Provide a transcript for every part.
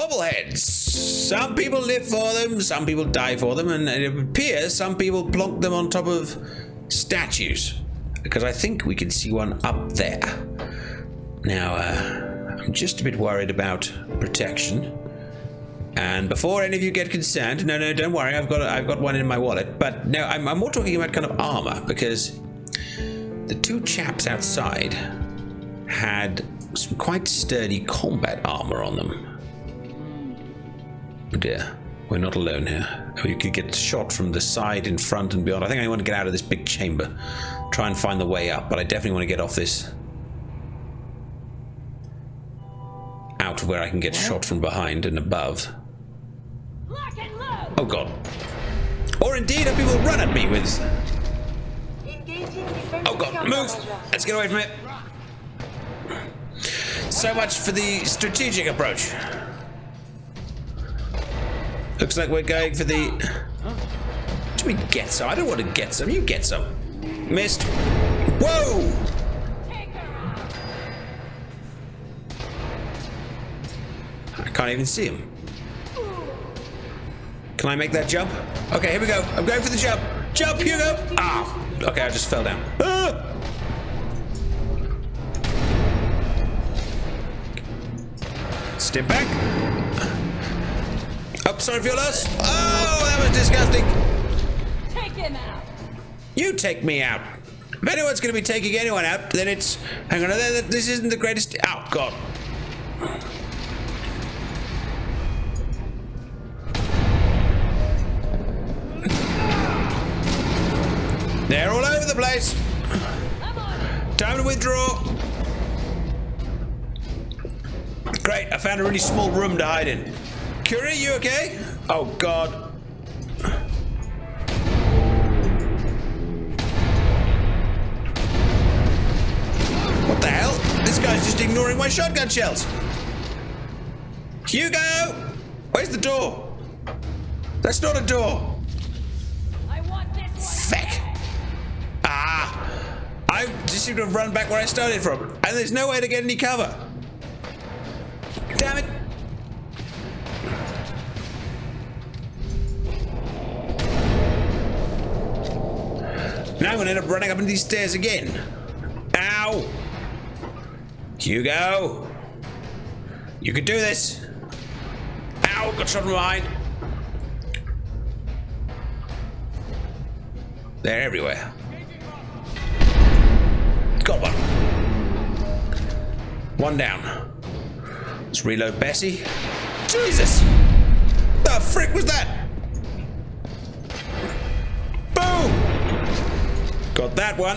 bobbleheads. Some people live for them, some people die for them, and it appears some people plonk them on top of statues. Because I think we can see one up there. Now, I'm just a bit worried about protection. And before any of you get concerned, no, don't worry, I've got one in my wallet. But no, I'm more talking about kind of armor, because the two chaps outside had some quite sturdy combat armor on them. Oh dear, we're not alone here. You could get shot from the side, in front, and beyond. I think I want to get out of this big chamber, try and find the way up, but I definitely want to get off this. Out where I can get shot from behind and above. Oh god. Or indeed, if people run at me with... Oh god, move! Let's get away from it. So much for the strategic approach. Looks like we're going for the... What do we get some? I don't want to get some. You get some. Missed. Whoa! I can't even see him. Can I make that jump? Okay, here we go. I'm going for the jump. Jump, Hugo! Ah! Okay, I just fell down. Ah! Step back. Oh, sorry for your loss. Oh, that was disgusting. Take him out. You take me out. If anyone's going to be taking anyone out, then it's... Hang on, this isn't the greatest... Oh, God. They're all over the place. Time to withdraw. Great, I found a really small room to hide in. Curie, you okay? Oh, God. What the hell? This guy's just ignoring my shotgun shells. Hugo! Where's the door? That's not a door. I want this one. Feck. Ah! I just seem to have run back where I started from. And there's no way to get any cover. Damn it! Now I'm gonna end up running up into these stairs again. Ow! Hugo! You can do this! Ow! Got shot from behind. They're everywhere. Got one. One down. Let's reload Bessie. Jesus! The frick was that? Boom! Got that one.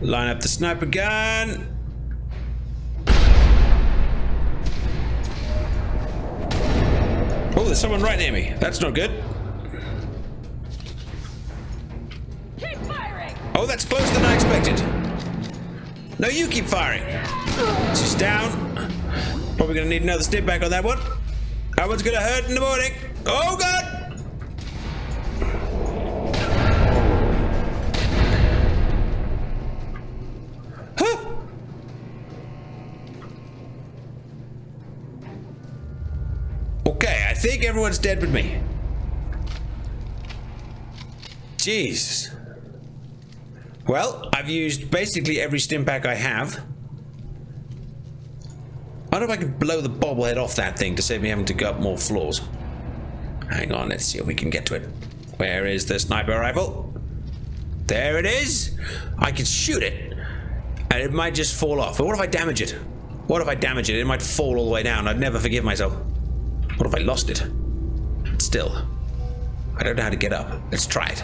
Line up the sniper gun. Oh, there's someone right near me. That's not good. Keep firing. Oh, that's closer than I expected. No, you keep firing. She's down. Probably gonna need another step back on that one. That one's gonna hurt in the morning. Oh God! Huh. Okay, I think everyone's dead but me. Jesus. Well, I've used basically every stim pack I have. I wonder if I can blow the bobblehead off that thing to save me having to go up more floors. Hang on, let's see if we can get to it. Where is the sniper rifle? There it is! I can shoot it, and it might just fall off. But what if I damage it? What if I damage it? It might fall all the way down. I'd never forgive myself. What if I lost it? Still, I don't know how to get up. Let's try it.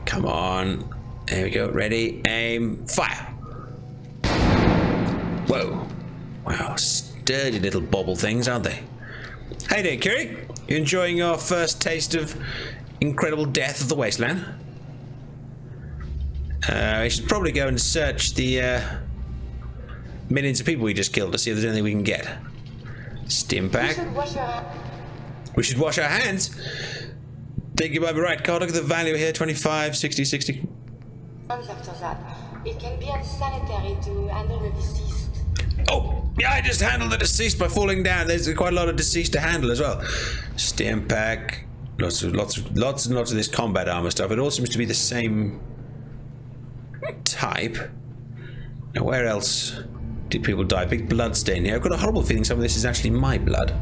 Come on. There we go. Ready, aim, fire. Whoa. Wow, sturdy little bobble things, aren't they? Hey there, Curie. You enjoying your first taste of incredible death of the wasteland? We should probably go and search the millions of people we just killed to see if there's anything we can get. Stim pack. We should wash our hands. Think you might be right. Can't look at the value here. 25, 60, 60. After that, it can be unsanitary to handle the deceased. Oh, yeah, I just handled the deceased by falling down. There's quite a lot of deceased to handle as well. Stim pack. Lots and lots of this combat armor stuff. It all seems to be the same type. Now, where else did people die? Big blood stain here. I've got a horrible feeling some of this is actually my blood.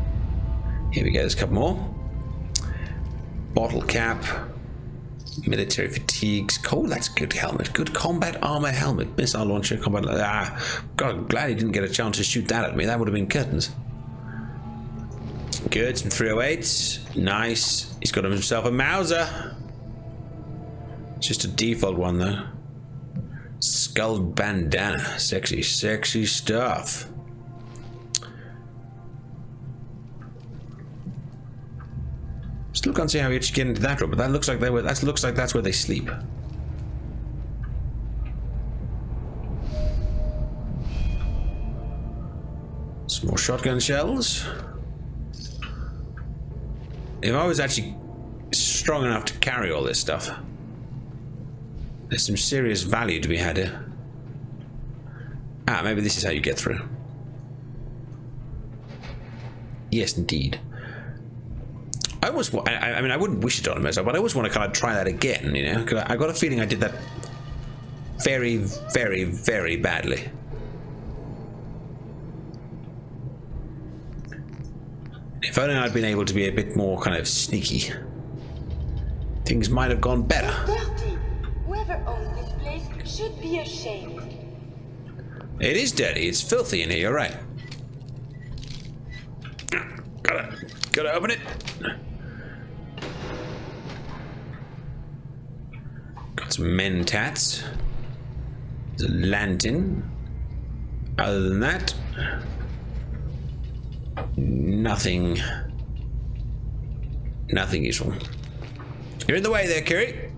Here we go. There's a couple more. Bottle cap. Military fatigues. Oh, that's good helmet. Good combat armor helmet. Missile launcher. Combat. God, I'm glad he didn't get a chance to shoot that at me. That would have been curtains. Good. Some 308s. Nice. He's got himself a Mauser. Just a default one, though. Skull bandana. Sexy, sexy stuff. Still can't see how you get into that room, but that looks like that's where they sleep. Some more shotgun shells. If I was actually strong enough to carry all this stuff, there's some serious value to be had here. Ah, maybe this is how you get through. Yes, indeed. I almost, I mean, I wouldn't wish it on myself, but I always want to kind of try that again, you know? Because I got a feeling I did that very, very, very badly. If only I'd been able to be a bit more kind of sneaky, things might have gone better. Dirty. Whoever owns this place should be ashamed. It is dirty. It's filthy in here. You're right. Gotta open it. Got some men tats. There's a lantern. Other than that, nothing useful. You're in the way there, Kiri.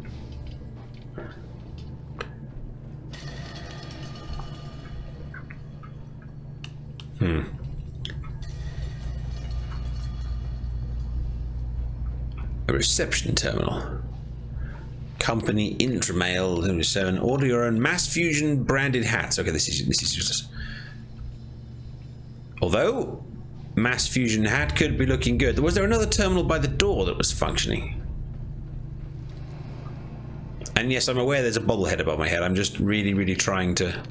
A reception terminal. Company Intramail 07. Order your own mass fusion branded hats. Okay, this is useless. Although mass fusion hat could be looking good. Was there another terminal by the door that was functioning? And yes, I'm aware there's a bobblehead above my head. I'm just really trying to.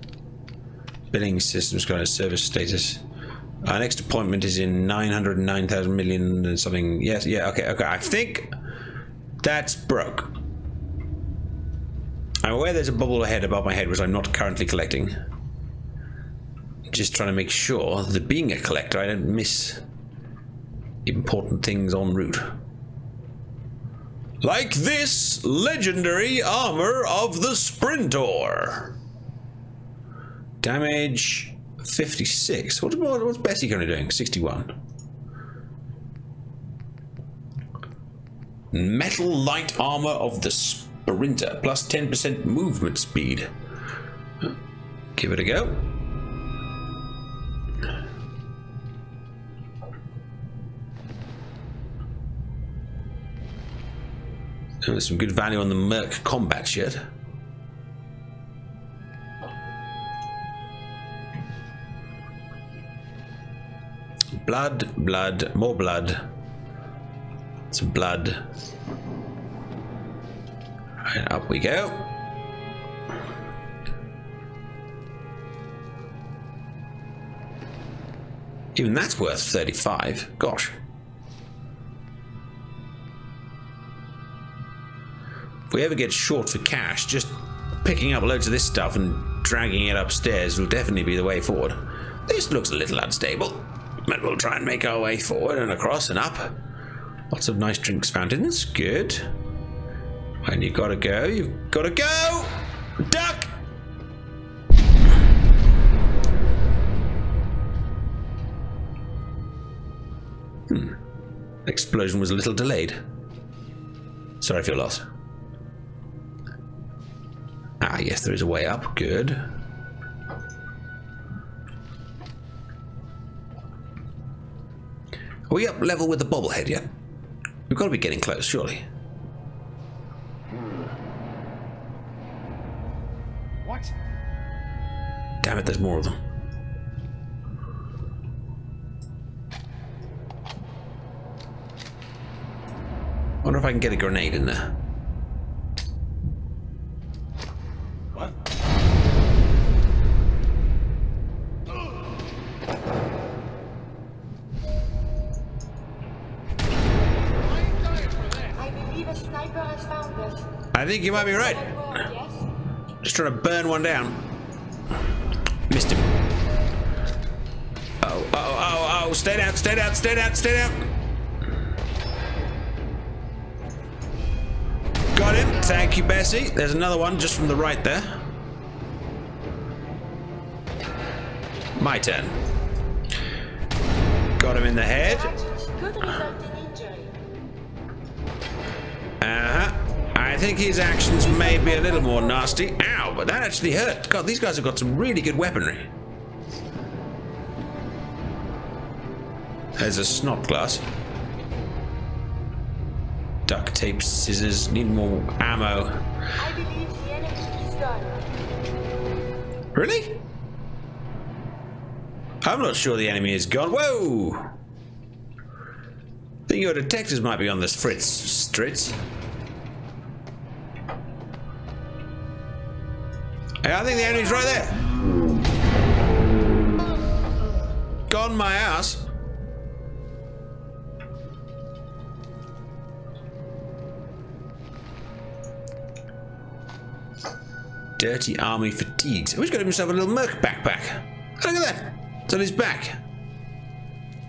Billing systems kind of service status. Our next appointment is in 909,000 million and something. Yes, yeah, okay. I think that's broke. I'm aware there's a bobblehead above my head, which I'm not currently collecting. Just trying to make sure that being a collector, I don't miss important things en route. Like this legendary armor of the Sprintor. Damage 56. What's Bessie currently doing? 61. Metal light armor of the Sprinter. Plus 10% movement speed. Give it a go. There's some good value on the Merc combat shit. Blood, more blood. Some blood. And up we go. Even that's worth 35. Gosh. If we ever get short for cash, just picking up loads of this stuff and dragging it upstairs will definitely be the way forward. This looks a little unstable. But we'll try and make our way forward and across and up. Lots of nice drinks fountains. Good. When you gotta go, you've gotta go! Duck! Explosion was a little delayed. Sorry for your loss. Ah, yes, there is a way up. Good. Are we up level with the bobblehead yet? We've got to be getting close, surely. What? Damn it, there's more of them. I can get a grenade in there. What? I believe a sniper has found us. I think you might be right. Good work, yes? Just trying to burn one down. Missed him. Oh, stay down, stay down, stay down, stay down. Got him. Thank you, Bessie. There's another one just from the right there. My turn. Got him in the head. Actions could result in injury. I think his actions may be a little more nasty. Ow, but that actually hurt. God, these guys have got some really good weaponry. There's a snot glass. Duct tape, scissors, need more ammo. I believe the enemy is gone. Really? I'm not sure the enemy is gone. Whoa! Think your detectors might be on this Stritz. Hey, I think the enemy's right there. Gone my ass. Dirty army fatigues. Oh, he's got himself a little merc backpack. Oh, look at that. It's on his back.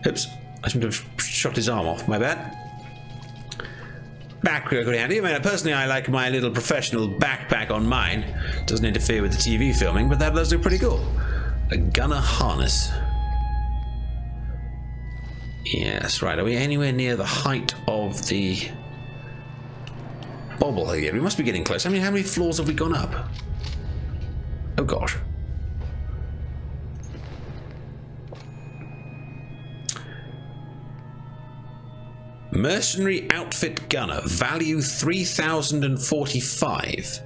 Oops. I seem to have shot his arm off. My bad. Backpack pretty handy. I mean, personally, I like my little professional backpack on mine. Doesn't interfere with the TV filming, but that does look pretty cool. A gunner harness. Yes, right. Are we anywhere near the height of the Bobblehead yet? We must be getting close. I mean, how many floors have we gone up? Oh gosh. Mercenary outfit gunner, value 3,045.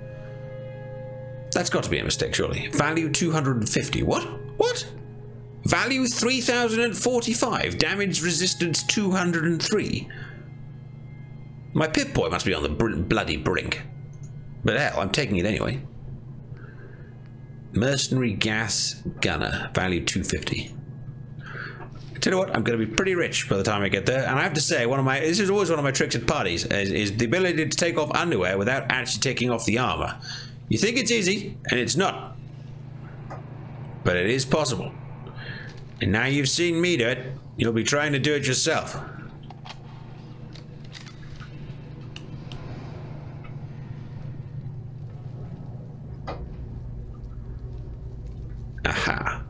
That's got to be a mistake, surely. Value 250. What? What? Value 3,045. Damage resistance 203. My Pip-Boy must be on the bloody brink. But hell, I'm taking it anyway. Mercenary gas gunner, value 250. Tell you what, I'm going to be pretty rich by the time I get there. And I have to say, this is always one of my tricks at parties, is the ability to take off underwear without actually taking off the armor. You think it's easy, and it's not. But it is possible. And now you've seen me do it, you'll be trying to do it yourself. Aha.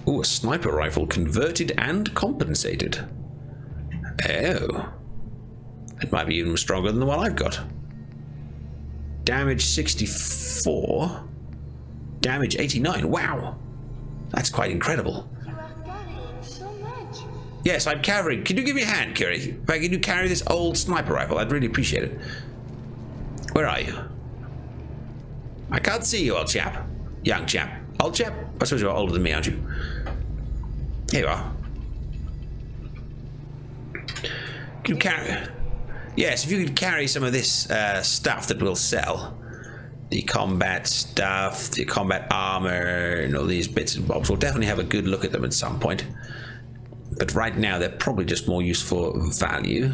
Ooh, a sniper rifle converted and compensated. Oh. It might be even stronger than the one I've got. Damage 64. Damage 89. Wow. That's quite incredible. You are carrying so much. Yes, I'm carrying. Can you give me a hand, Curie? In fact, can you carry this old sniper rifle? I'd really appreciate it. Where are you? I can't see you, old chap. Young chap. Old chap? I suppose you're older than me, aren't you? Here you are. Can you carry... Yes, if you could carry some of this stuff that we'll sell. The combat stuff, the combat armor, and all these bits and bobs. We'll definitely have a good look at them at some point. But right now, they're probably just more used for value.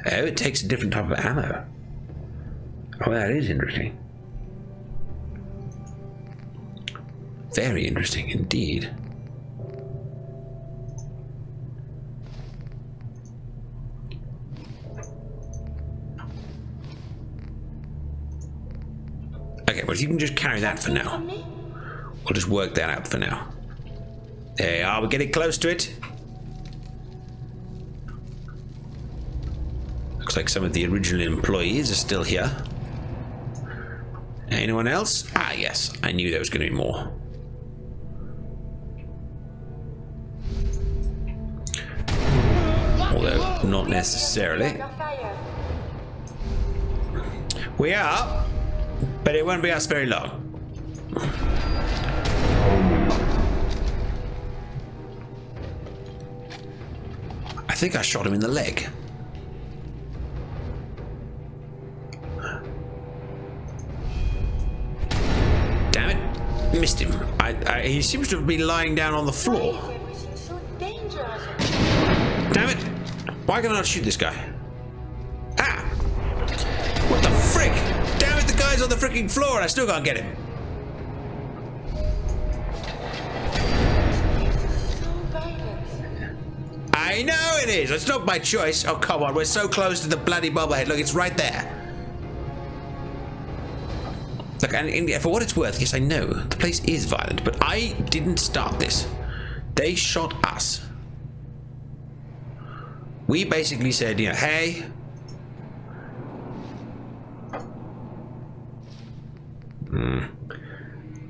Oh, it takes a different type of ammo. Oh, that is interesting. Very interesting indeed. Okay, well, if you can just carry that for now. We'll just work that out for now. There you are, we're getting close to it. Looks like some of the original employees are still here. Anyone else? Ah, yes, I knew there was going to be more. Although, not necessarily. We are, but it won't be us very long. I think I shot him in the leg. Damn it. Missed him. He seems to have been lying down on the floor. Why is everything so dangerous? Damn it. Why can I not shoot this guy? Ah! What the frick? Damn it, the guy's on the freaking floor and I still can't get him. So violent. I know it is. It's not my choice. Oh, come on. We're so close to the bloody bobblehead. Look, it's right there. Look, and for what it's worth, yes, I know the place is violent, but I didn't start this. They shot us. We basically said, you know, hey.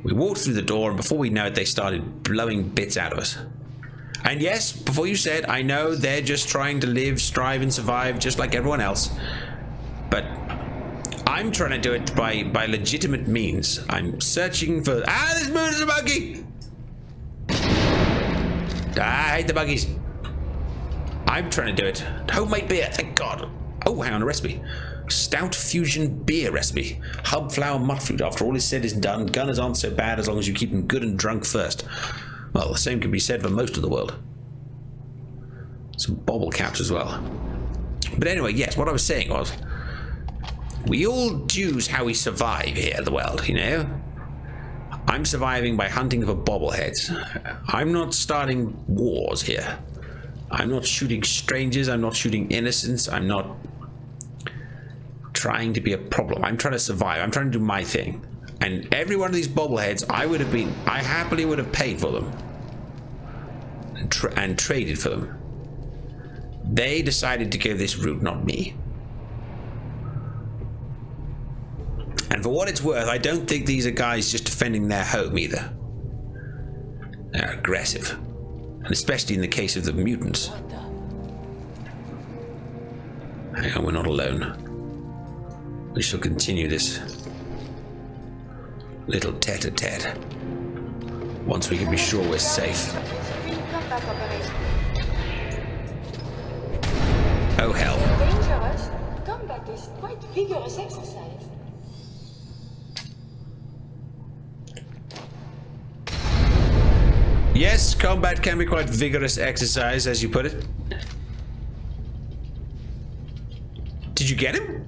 We walked through the door, and before we know it, they started blowing bits out of us. And yes, before you said, I know they're just trying to live, strive, and survive just like everyone else. But I'm trying to do it by legitimate means. I'm searching for... Ah, this moon is a monkey! I hate the buggies. I'm trying to do it. Homemade beer, thank God. Oh, hang on, a recipe. Stout fusion beer recipe. Hub flour mut fruit. After all is said is done, gunners aren't so bad as long as you keep them good and drunk first. Well, the same can be said for most of the world. Some bobble caps as well. But anyway, yes, what I was saying was, we all choose how we survive here in the world, you know? I'm surviving by hunting for bobbleheads. I'm not starting wars here. I'm not shooting strangers. I'm not shooting innocents. I'm not trying to be a problem. I'm trying to survive. I'm trying to do my thing. And every one of these bobbleheads, I happily would have paid for them and traded for them. They decided to go this route, not me. And for what it's worth, I don't think these are guys just defending their home either. They're aggressive. And especially in the case of the mutants. Hang on, we're not alone. We shall continue this little tete-a-tete once we can be sure we're safe. Oh hell. Dangerous. Combat is quite vigorous exercise. Yes, combat can be quite vigorous exercise, as you put it. Did you get him?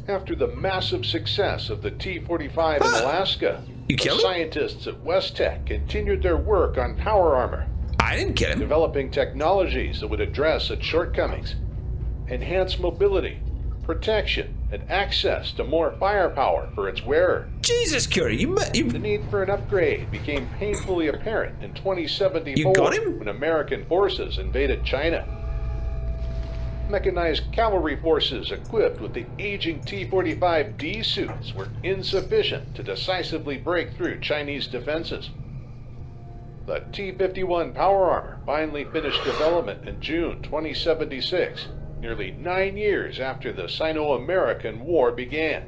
After the massive success of the T-45 in Alaska, You killed him? scientists at West Tech continued their work on power armor, I didn't kill him. developing technologies that would address its shortcomings, enhance mobility, protection, and access to more firepower for its wearer. Jesus, Curie, The need for an upgrade became painfully apparent in 2074 You got him? when American forces invaded China. Mechanized cavalry forces equipped with the aging T-45D suits were insufficient to decisively break through Chinese defenses. The T-51 power armor finally finished development in June 2076, nearly 9 years after the Sino-American War began.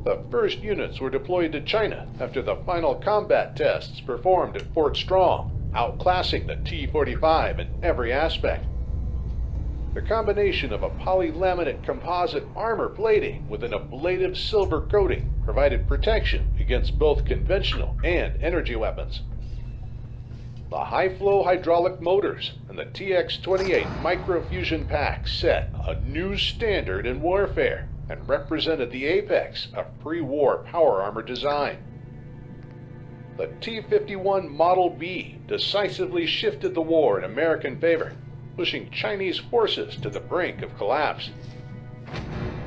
The first units were deployed to China after the final combat tests performed at Fort Strong, outclassing the T-45 in every aspect. The combination of a polylaminate composite armor plating with an ablative silver coating provided protection against both conventional and energy weapons. The high-flow hydraulic motors and the TX-28 microfusion pack set a new standard in warfare and represented the apex of pre-war power armor design. The T-51 Model B decisively shifted the war in American favor, pushing Chinese forces to the brink of collapse.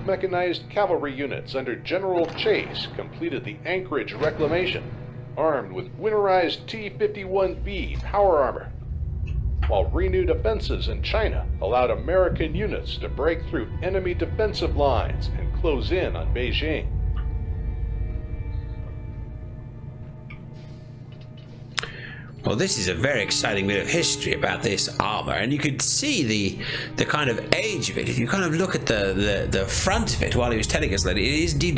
Mechanized cavalry units under General Chase completed the Anchorage reclamation, armed with winterized T-51B power armor, while renewed offenses in China allowed American units to break through enemy defensive lines and close in on Beijing. Well, this is a very exciting bit of history about this armor, and you could see the kind of age of it. If you kind of look at the front of it while he was telling us that it is indeed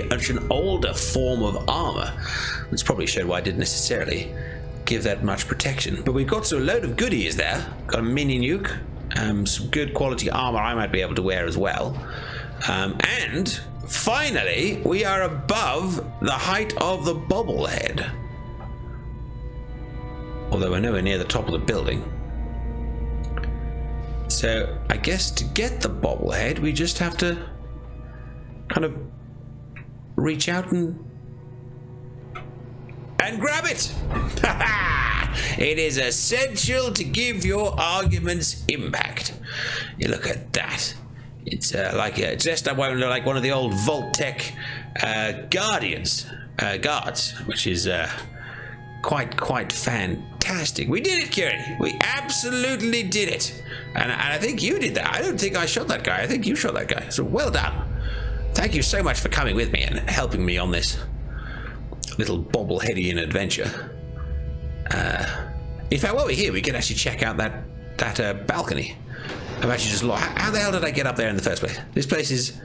much an older form of armor, which probably showed why I didn't necessarily give that much protection. But we've got a load of goodies there. Got a mini nuke, some good quality armor I might be able to wear as well. And finally, we are above the height of the bobblehead. Although we're nowhere near the top of the building. So I guess to get the bobblehead, we just have to kind of reach out and grab it. It is essential to give your arguments impact. You look at that. It's it's dressed up like one of the old Vault-Tec guards, which is quite fantastic. We did it, Curie. We absolutely did it. And I think you did that. I don't think I shot that guy. I think you shot that guy. So well done. Thank you so much for coming with me and helping me on this little bobbleheadian adventure. In fact, while we're here, we can actually check out that balcony. I'm actually just lost. How the hell did I get up there in the first place? This place is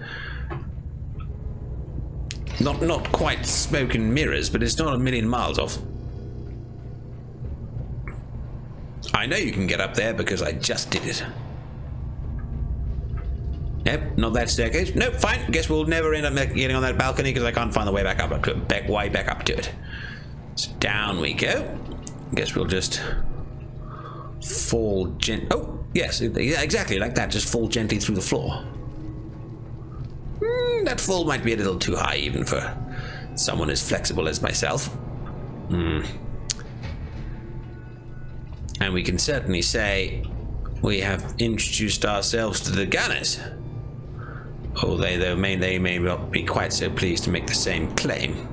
not quite smoke and mirrors, but it's not a million miles off. I know you can get up there because I just did it. Nope, not that staircase. Nope, fine. Guess we'll never end up getting on that balcony because I can't find the way back up to it. Way back up to it. So down we go. Guess we'll just fall Oh, yes, exactly like that. Just fall gently through the floor. That fall might be a little too high even for someone as flexible as myself. And we can certainly say we have introduced ourselves to the gunners. Oh, they may not be quite so pleased to make the same claim.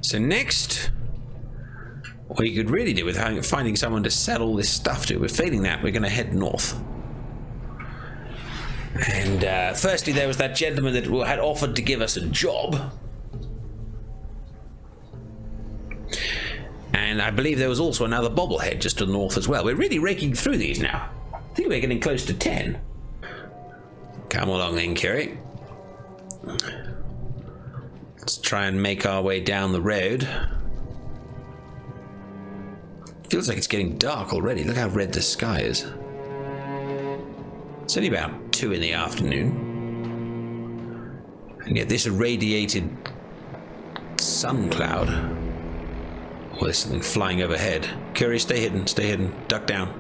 So next, we could really do with finding someone to sell all this stuff to. We're failing that. We're going to head north. And firstly, there was that gentleman that had offered to give us a job. And I believe there was also another bobblehead just to the north as well. We're really raking through these now. I think we're getting close to 10. Come along then, Curie. Let's try and make our way down the road. Feels like it's getting dark already. Look how red the sky is. It's only about 2 in the afternoon. And yet this irradiated sun cloud. Oh, there's something flying overhead. Curie, stay hidden, duck down.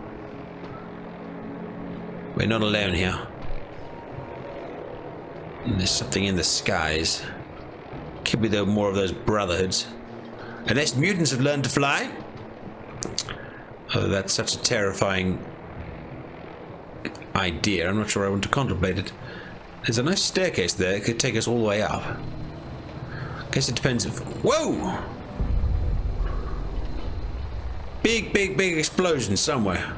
We're not alone here. And there's something in the skies. Could be more of those brotherhoods. Unless mutants have learned to fly. Oh, that's such a terrifying idea. I'm not sure I want to contemplate it. There's a nice staircase there. It could take us all the way up. Guess it depends if... Whoa! Big explosion somewhere.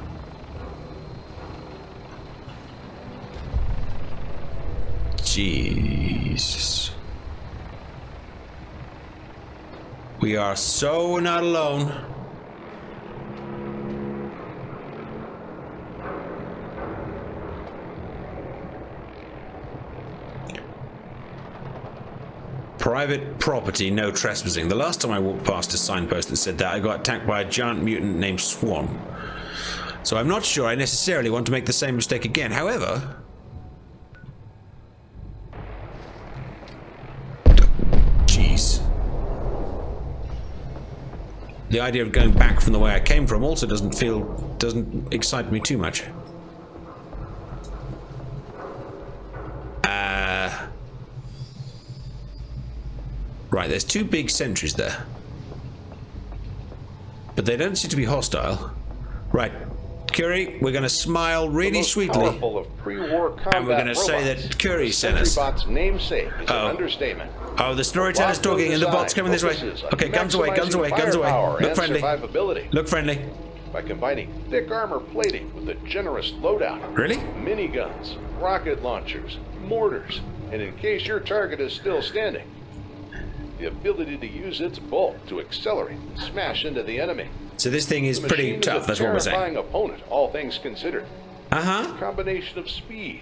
Jesus. We are so not alone. Private property, no trespassing. The last time I walked past a signpost that said that, I got attacked by a giant mutant named Swan. So I'm not sure I necessarily want to make the same mistake again. However... Jeez. The idea of going back from the way I came from also doesn't excite me too much. Right, there's 2 big sentries there. But they don't seem to be hostile. Right, Curie, we're going to smile really sweetly. And we're going to say that Curie sent us. Bot's namesake is an understatement. Oh, the storyteller's talking and the bot's coming this way. Okay, guns away. Look friendly. Look friendly. By combining thick armor plating with a generous loadout. Really? Miniguns, rocket launchers, mortars, and in case your target is still standing, the ability to use its bulk to accelerate and smash into the enemy. So this thing is pretty tough, that's what we're saying. Terrifying opponent, all things considered. Uh-huh. A combination of speed,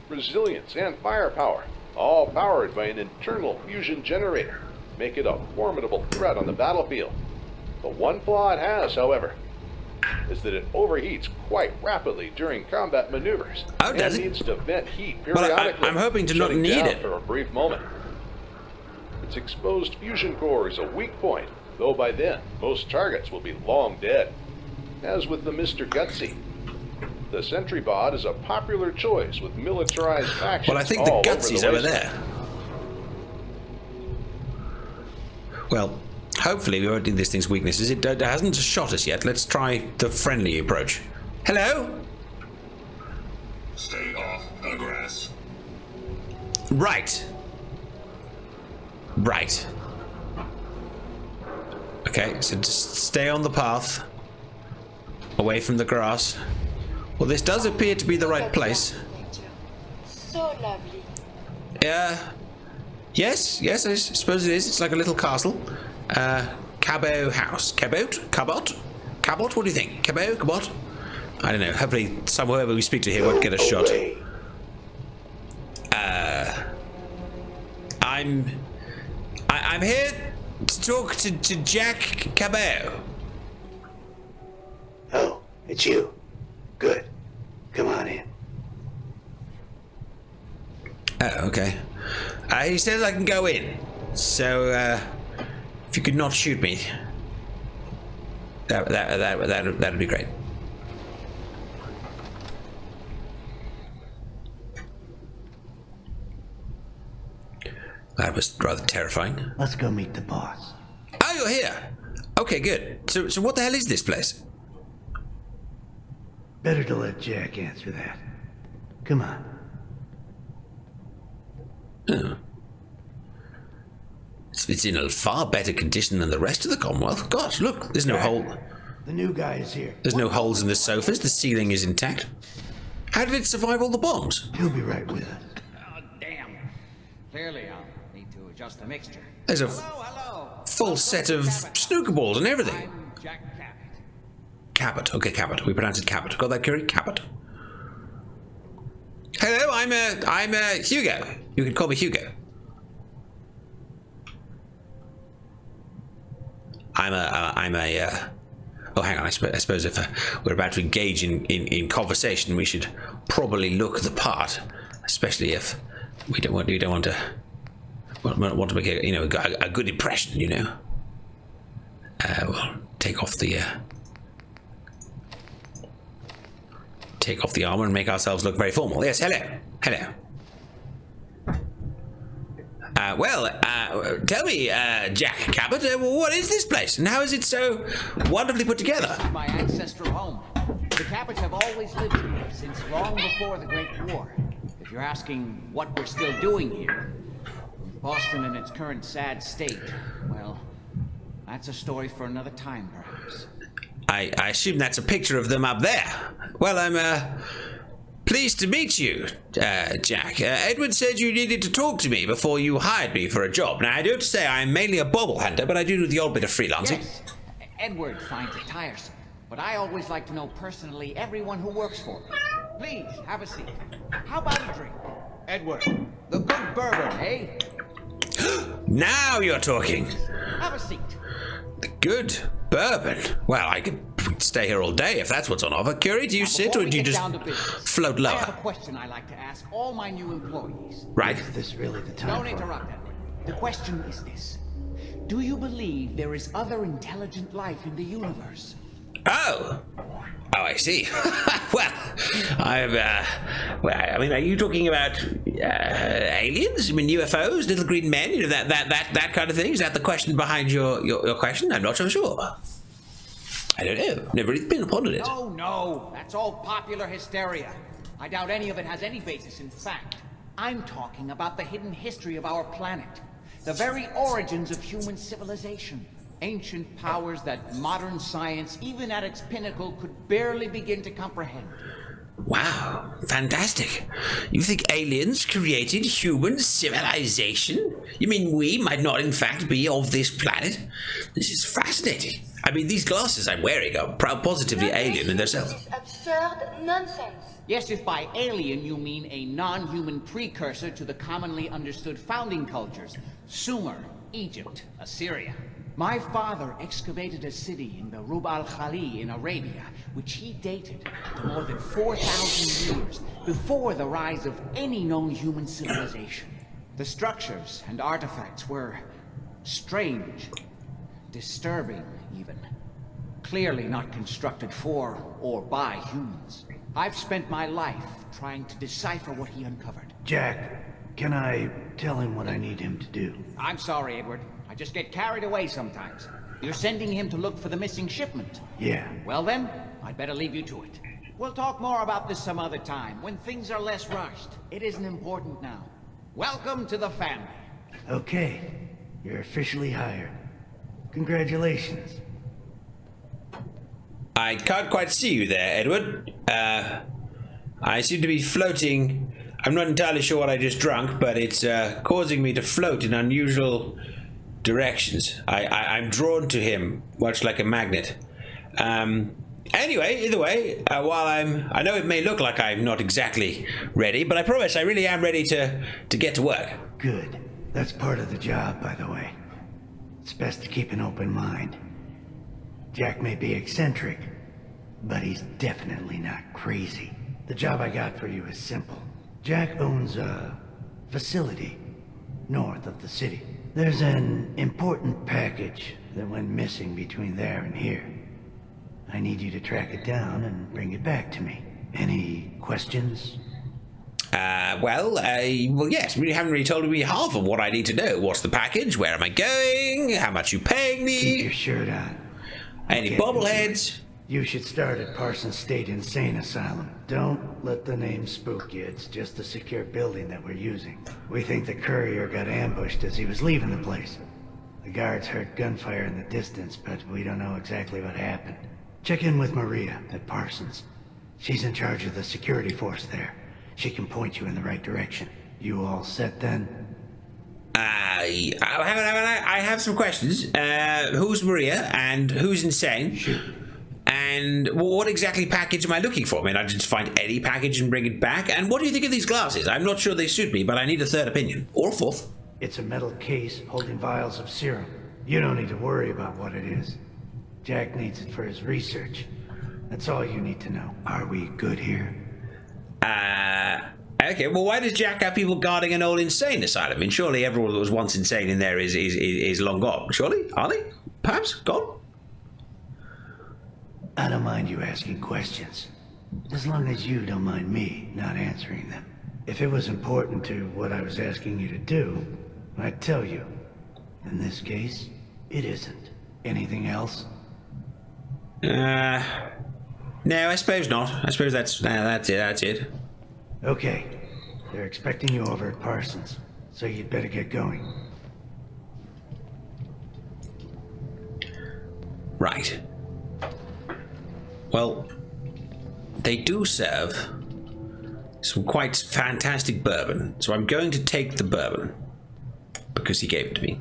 resilience, and firepower all powered by an internal fusion generator, make it a formidable threat on the battlefield. The one flaw it has, however, is that it overheats quite rapidly during combat maneuvers. Oh, does it? Needs to vent heat Well, periodically. I'm hoping to not shutting need down it. for a brief moment. Its exposed fusion core is a weak point, though by then, most targets will be long dead. As with the Mr. Gutsy, the Sentry Bot is a popular choice with militarized factions. Well, I think the all Gutsy's over over the there. Well, hopefully we won't need this thing's weaknesses. It hasn't shot us yet. Let's try the friendly approach. Hello? Stay off the grass. Right. Right. Okay, so just stay on the path. Away from the grass. Well, this does appear to be the right place. So lovely. Yes, I suppose it is. It's like a little castle. Cabot house. Cabot? Cabot? Cabot? What do you think? Cabot? Cabot? I don't know. Hopefully, whoever we speak to here won't get a shot. I'm here to talk to Jack Cabot. Oh, it's you. Good. Come on in. Oh, okay. He says I can go in. So, if you could not shoot me, that'd be great. That was rather terrifying. Let's go meet the boss. Oh, you're here. Okay, good. So what the hell is this place? Better to let Jack answer that. Come on. Oh. It's in a far better condition than the rest of the Commonwealth. Gosh, look, there's no hole. The new guy is here. There's no holes in the sofas. The ceiling is intact. How did it survive all the bombs? He'll be right with us. Oh, damn. Clearly, I'll need to adjust the mixture. There's a Hello. full set of snooker balls and everything. I'm Jack Cabot. Cabot. Okay, Cabot. We pronounce it Cabot. Got that, Curry? Cabot. Hello, I'm Hugo. You can call me Hugo. Oh, hang on. I suppose if we're about to engage in conversation, we should probably look the part, especially if we don't want to make a good impression. We'll take off the armor and make ourselves look very formal. Yes, hello. Tell me, Jack Cabot, what is this place, and how is it so wonderfully put together? This is my ancestral home. The Cabots have always lived here since long before the Great War. If you're asking what we're still doing here, Boston in its current sad state, well, that's a story for another time, perhaps. I assume that's a picture of them up there. Well, I'm pleased to meet you, Jack. Edward said you needed to talk to me before you hired me for a job. Now, I do have to say I'm mainly a bobble hunter, but I do the odd bit of freelancing. Yes, Edward finds it tiresome, but I always like to know personally everyone who works for me. Please, have a seat. How about a drink? Edward, the good bourbon, eh? Now you're talking. Have a seat. The good bourbon. Well, I could stay here all day if that's what's on offer. Curie, do you sit Before or we do you get just down to business, float I have a lower? question I like to ask all my new employees. Right. Is this really the time Don't for interrupt, Edward. The question is this. Do you believe there is other intelligent life in the universe? Oh, I see. Well, I mean, are you talking about aliens? I mean, UFOs, little green men, that kind of thing? Is that the question behind your question? I'm not so sure. I don't know. Never really been pondered it. No, that's all popular hysteria. I doubt any of it has any basis in fact. I'm talking about the hidden history of our planet. The very origins of human civilization. Ancient powers that modern science, even at its pinnacle, could barely begin to comprehend. Wow, fantastic. You think aliens created human civilization? You mean we might not in fact be of this planet? This is fascinating. I mean, these glasses I'm wearing are positively alien in themselves. This is absurd nonsense. Yes, if by alien you mean a non-human precursor to the commonly understood founding cultures. Sumer, Egypt, Assyria. My father excavated a city in the Rub al-Khali in Arabia, which he dated to more than 4,000 years before the rise of any known human civilization. The structures and artifacts were strange, disturbing even. Clearly not constructed for or by humans. I've spent my life trying to decipher what he uncovered. Jack, can I tell him what I need him to do? I'm sorry, Edward. I just get carried away sometimes. You're sending him to look for the missing shipment. Yeah. Well then, I'd better leave you to it. We'll talk more about this some other time, when things are less rushed. It isn't important now. Welcome to the family. Okay. You're officially hired. Congratulations. I can't quite see you there, Edward. I seem to be floating. I'm not entirely sure what I just drunk, but it's causing me to float in unusual directions. I'm drawn to him, much like a magnet. Anyway, either way, while I know it may look like I'm not exactly ready, but I promise I really am ready to get to work. Good. That's part of the job, by the way. It's best to keep an open mind. Jack may be eccentric, but he's definitely not crazy. The job I got for you is simple. Jack owns a facility north of the city. There's an important package that went missing between there and here. I need you to track it down and bring it back to me. Any questions? Well, yes, we haven't really told me half of what I need to know. What's the package? Where am I going? How much you paying me? Keep your shirt on. Any bobbleheads? You should start at Parsons State Insane Asylum. Don't let the name spook you. It's just a secure building that we're using. We think the courier got ambushed as he was leaving the place. The guards heard gunfire in the distance, but we don't know exactly what happened. Check in with Maria at Parsons. She's in charge of the security force there. She can point you in the right direction. You all set then? I have some questions. Who's Maria and who's insane? Shoot. And what exactly package am I looking for? I mean, I just find any package and bring it back. And what do you think of these glasses? I'm not sure they suit me, but I need a third opinion. Or a fourth. It's a metal case holding vials of serum. You don't need to worry about what it is. Jack needs it for his research. That's all you need to know. Are we good here? Okay, well, why does Jack have people guarding an old insane asylum? I mean, surely everyone that was once insane in there is long gone. Surely? Are they? Perhaps? Gone? I don't mind you asking questions. As long as you don't mind me not answering them. If it was important to what I was asking you to do, I'd tell you. In this case, it isn't. Anything else? No, I suppose not. I suppose that's it. Okay. They're expecting you over at Parsons, so you'd better get going. Right. Well, they do serve some quite fantastic bourbon, so I'm going to take the bourbon because he gave it to me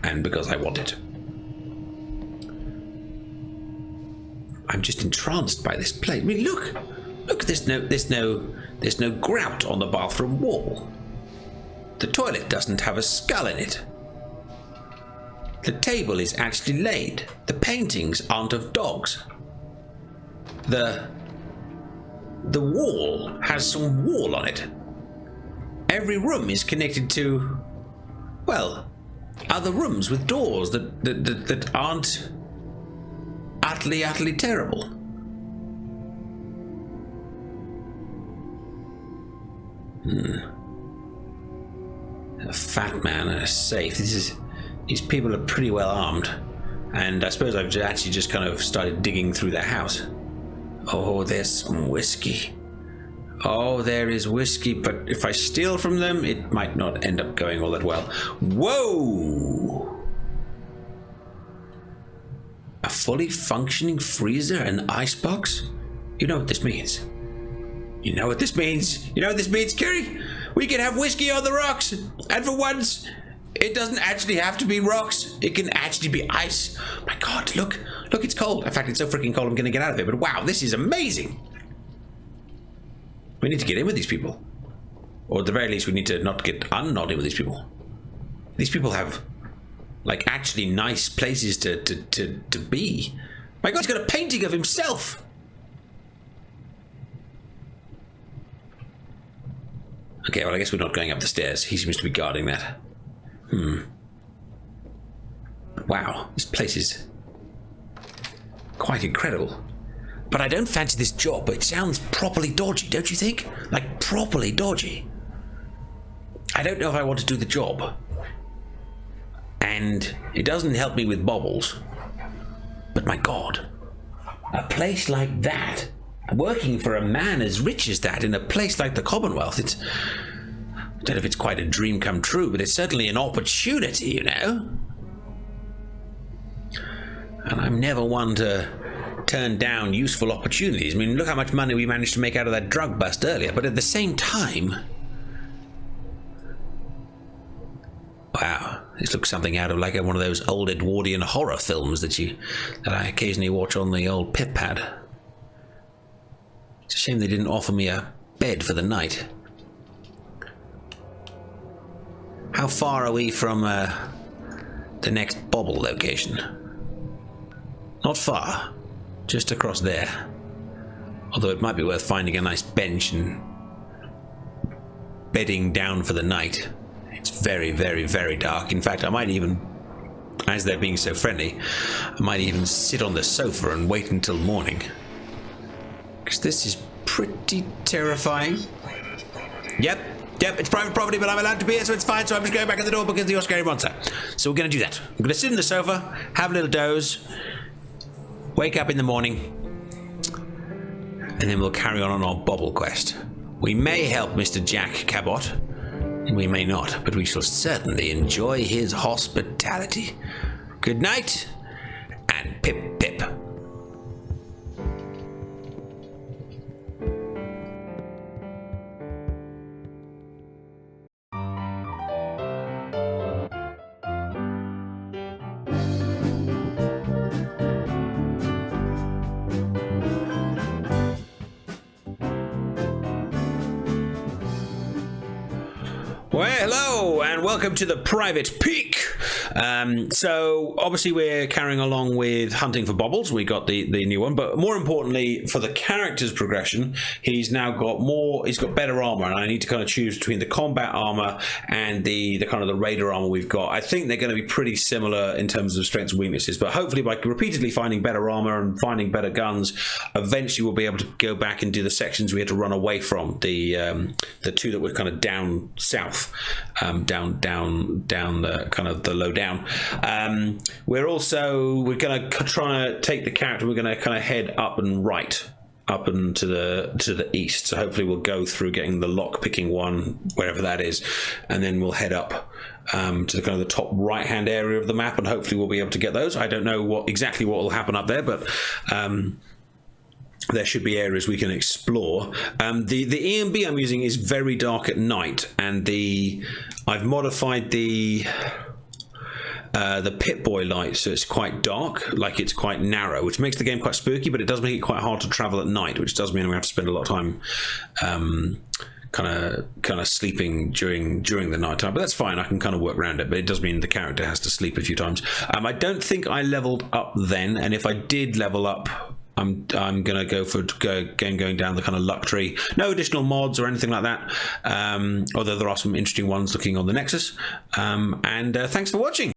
and because I want it. I'm just entranced by this place. I mean, look, there's no grout on the bathroom wall. The toilet doesn't have a skull in it. The table is actually laid. The paintings aren't of dogs. The wall has some wall on it. Every room is connected to, well, other rooms with doors that aren't utterly terrible. A fat man and a safe. These people are pretty well armed, and I suppose I've actually just kind of started digging through their house. Oh, there's some whiskey. Oh, there is whiskey, but if I steal from them, it might not end up going all that well. Whoa! A fully functioning freezer and icebox? You know what this means. You know what this means. You know what this means, Kerry? We can have whiskey on the rocks. And for once, it doesn't actually have to be rocks. It can actually be ice. My God, look. Look, it's cold. In fact, it's so freaking cold I'm going to get out of it. But wow, this is amazing. We need to get in with these people. Or at the very least, we need to not get not in with these people. These people have, like, actually nice places to be. My God, he's got a painting of himself. Okay, well, I guess we're not going up the stairs. He seems to be guarding that. Wow, this place is quite incredible. But I don't fancy this job, but it sounds properly dodgy, don't you think? Like, properly dodgy. I don't know if I want to do the job. And it doesn't help me with bobbles. But my God, a place like that, working for a man as rich as that in a place like the Commonwealth, it's... I don't know if it's quite a dream come true, but it's certainly an opportunity, you know? And I'm never one to turn down useful opportunities. I mean, look how much money we managed to make out of that drug bust earlier, but at the same time... Wow, this looks something out of like one of those old Edwardian horror films that I occasionally watch on the old pip pad. It's a shame they didn't offer me a bed for the night. How far are we from the next bobble location? Not far, just across there. Although it might be worth finding a nice bench and bedding down for the night. It's very, very, very dark. In fact, I might even, as they're being so friendly, I might even sit on the sofa and wait until morning. Because this is pretty terrifying. Yep, it's private property, but I'm allowed to be here, so it's fine. So I'm just going back at the door because of the scary monster. So we're going to do that. I'm going to sit on the sofa, have a little doze, wake up in the morning, and then we'll carry on our bobble quest. We may help Mr. Jack Cabot, and we may not, but we shall certainly enjoy his hospitality. Good night, and pip pip. Well, hello and welcome to the Private Peak. So obviously we're carrying along with hunting for bobbles. We got the new one, but more importantly for the character's progression, he's now got he's got better armor, and I need to kind of choose between the combat armor and the kind of the raider armor we've got. I think they're going to be pretty similar in terms of strengths and weaknesses, but hopefully by repeatedly finding better armor and finding better guns, eventually we'll be able to go back and do the sections we had to run away from, the two that were kind of down south. Down the kind of the low down. We're going to try to take the character. We're going to kind of head up and right, up and to the east. So hopefully we'll go through getting the lock picking one, wherever that is, and then we'll head up to the kind of the top right hand area of the map, and hopefully we'll be able to get those. I don't know exactly what will happen up there, but there should be areas we can explore. The EMB I'm using is very dark at night, and I've modified the Pip-Boy light so it's quite dark, like it's quite narrow, which makes the game quite spooky, but it does make it quite hard to travel at night, which does mean we have to spend a lot of time kind of sleeping during the night time, but that's fine. I can kind of work around it, but it does mean the character has to sleep a few times. I don't think I leveled up then, and if I did level up, I'm gonna go for going down the kind of luck tree. No additional mods or anything like that, although there are some interesting ones looking on the Nexus. And thanks for watching.